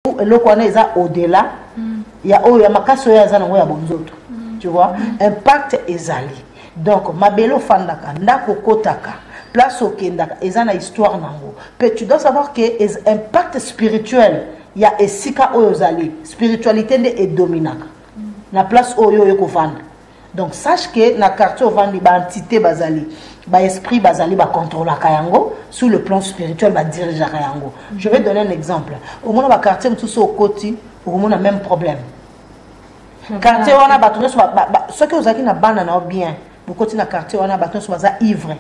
le connaît au-delà. Il y a makaso ya zanango ya bonzoto. Tu vois, impact ezali. Donc mabelo fandaka ndako kotaka place au kendaka ezana histoire nango. Mais tu dois savoir que impact spirituel il y a esika oyozali spiritualité est dominaka. Na place oyo yo kovanda. Donc sache que na quartier ovandi ba entité bazali, ba esprit bazali ba contrôler kayango sur le plan spirituel ba diriger kayango. Je vais donner un exemple. Au moins ba quartier mtuso okoti, au moins a même problème. Quartier wana bato so ce que ozaki na bana na bien, bokoti na quartier wana bato so baza ivre.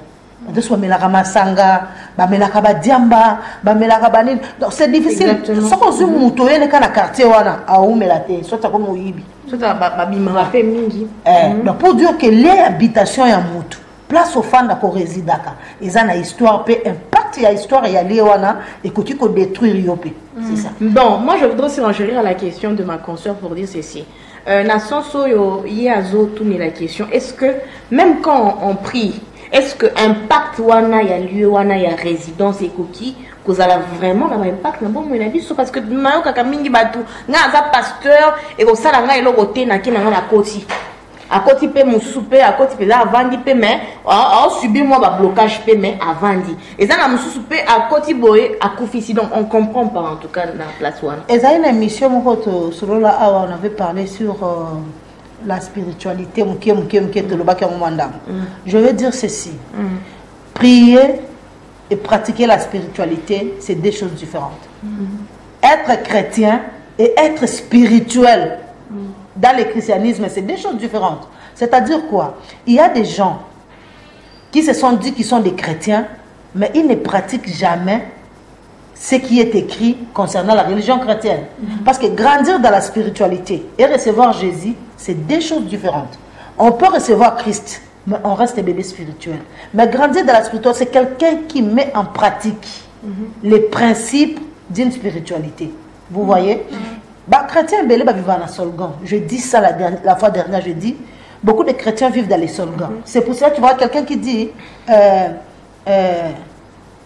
Bato so melaka masanga, ba melaka ba diamba, ba melaka banine. Donc c'est difficile. Ce qu'on zoom muto yene kana quartier wana a umelate, soit comme oyibi. Donc pour dire que les habitations ya mutu place au fanda ko résidaka ils ont une histoire peut impact ya histoire ya lewana et que tu ko détruire yopé c'est ça. Bon, moi je voudrais aussi enchérir à la question de ma consoeur pour dire ceci. Nation soyo yazo tourner la question, est-ce que même quand on prie, est-ce que impact wana ya lieu wana ya résidence et cookie cause a vraiment un impact na bon mon avis parce que mayo kaka mingi batu nga za pasteur et ko sala nga eloko te na kina na koti à côté pe musupe à côté pe la vandi pe mais a subi moi ba blocage pe mais a vandi et ça na musupe à côté boye a kufisi donc on comprend pas en tout cas dans la place one. Et ça une émission mon sur là on avait parlé sur la spiritualité je veux dire ceci. Prier et pratiquer la spiritualité, c'est deux choses différentes. Être chrétien et être spirituel dans le christianisme, c'est deux choses différentes. C'est-à-dire quoi? Il y a des gens qui se sont dit qu'ils sont des chrétiens, mais ils ne pratiquent jamais ce qui est écrit concernant la religion chrétienne. Parce que grandir dans la spiritualité et recevoir Jésus, c'est deux choses différentes. On peut recevoir Christ, mais on reste bébé spirituel. Mais grandir dans la spiritualité, c'est quelqu'un qui met en pratique les principes d'une spiritualité. Vous voyez? Chrétiens, je dis ça la fois dernière, je dis, beaucoup de chrétiens vivent dans les solgans. C'est pour ça que tu vois quelqu'un qui dit,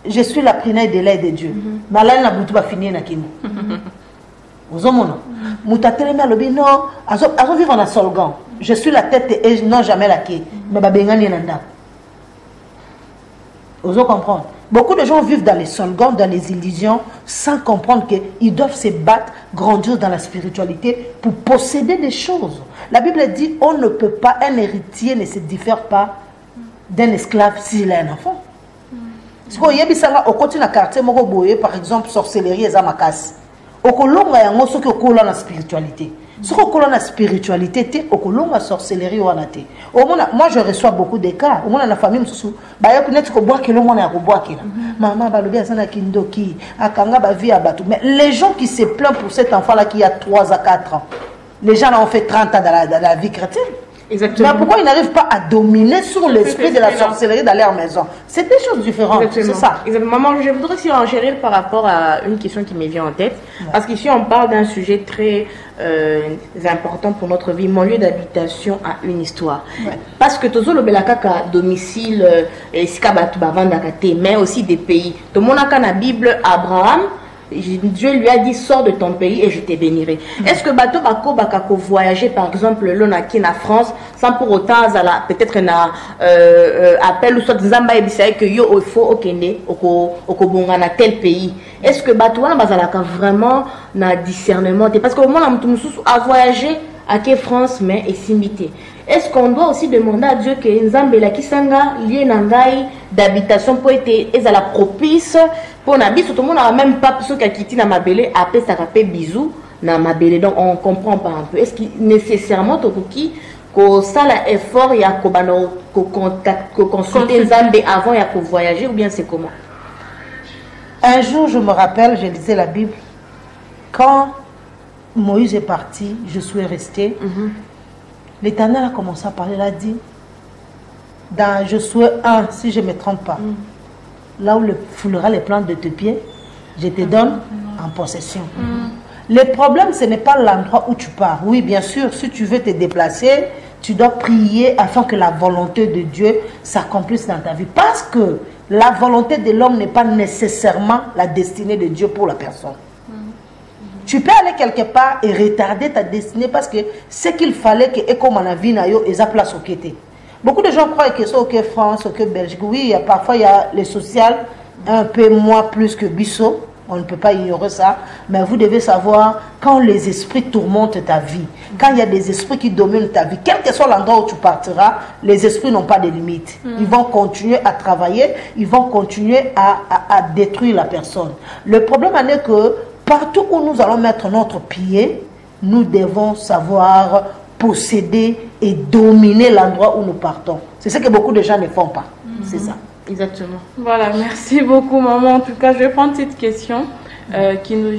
je suis la prunelle de l'aide de Dieu. Mais là, il n'a pas fini. Vous avez dit, non, ils vivent en solgan. Je suis la tête et non jamais la quai. Mais vous comprenez? Beaucoup de gens vivent dans les solgans, dans les illusions, sans comprendre qu'ils doivent se battre, grandir dans la spiritualité pour posséder des choses. La Bible dit, on ne peut pas, un héritier ne se diffère pas d'un esclave s'il a un enfant. Si vous avez au quartier, par exemple, sorcellerie et zamakas. Au kolonga yango soki okola na spiritualité. Soki okola na spiritualité te okolonga sorcellerie wana te. Moi je reçois beaucoup de cas. Au moins na famille mususu ba yo connaître ko bois kelo mona ya ko bois kela. Maman balobi asana kindoki akanga ba vie abatu. Mais les gens qui se plaignent pour cet enfant là qui a 3 à 4 ans. Les gens là ont fait 30 ans dans la vie chrétienne. Exactement. Mais pourquoi ils n'arrivent pas à dominer sur l'esprit de la sorcellerie dans leur maison? C'est des choses différentes. C'est ça. Exactement. Maman, je voudrais aussi enchérir par rapport à une question qui me vient en tête. Parce qu'ici, on parle d'un sujet très important pour notre vie. Mon lieu d'habitation a une histoire. Parce que tous le belakaka domicile, mais aussi des pays. Tout le monde a la Bible, Abraham. Dieu lui a dit sors de ton pays et je te bénirai. Est-ce que bateau bako bakako voyager par exemple l'onaki na France sans pour autant peut-être na appel ou soit zamba et bisaï que yo il faut okende okobonga na tel pays. Est-ce que bateau wana bazalaka vraiment na discernement parce que au moment où mususu a voyagé à quelle France mais est simité. Est-ce qu'on doit aussi demander à Dieu que Nzambe la kisanga lié nangai d'habitation pour être ezala propice pour nabi tout le monde n'a même pas ceux qui quitté na mabele après ça fait bisous na mabele donc on comprend pas un peu est-ce que nécessairement tokoki ko sala effort ya ko bano ko contact ko consulter Nzambe avant ya ko voyager ou bien c'est comment? Un jour je me rappelle je lisais la Bible quand Moïse est parti je suis resté. L'Éternel a commencé à parler, il a dit, dans Josué 1, si je ne me trompe pas, là où foulera les plantes de tes pieds, je te donne en possession. Le problème, ce n'est pas l'endroit où tu pars. Oui, bien sûr, si tu veux te déplacer, tu dois prier afin que la volonté de Dieu s'accomplisse dans ta vie. Parce que la volonté de l'homme n'est pas nécessairement la destinée de Dieu pour la personne. Tu peux aller quelque part et retarder ta destinée parce que ce qu'il fallait que, et comme on a vu, ils ont place au côté. Beaucoup de gens croient que c'est ok France, ok Belgique. Oui, parfois il y a les sociales un peu moins plus que Bissot. On ne peut pas ignorer ça. Mais vous devez savoir, quand les esprits tourmentent ta vie, quand il y a des esprits qui dominent ta vie, quel que soit l'endroit où tu partiras, les esprits n'ont pas de limites. Ils vont continuer à travailler, ils vont continuer à détruire la personne. Le problème est que partout où nous allons mettre notre pied, nous devons savoir posséder et dominer l'endroit où nous partons. C'est ce que beaucoup de gens ne font pas. C'est ça. Exactement. Voilà, merci beaucoup maman. En tout cas, je vais prendre cette question qui nous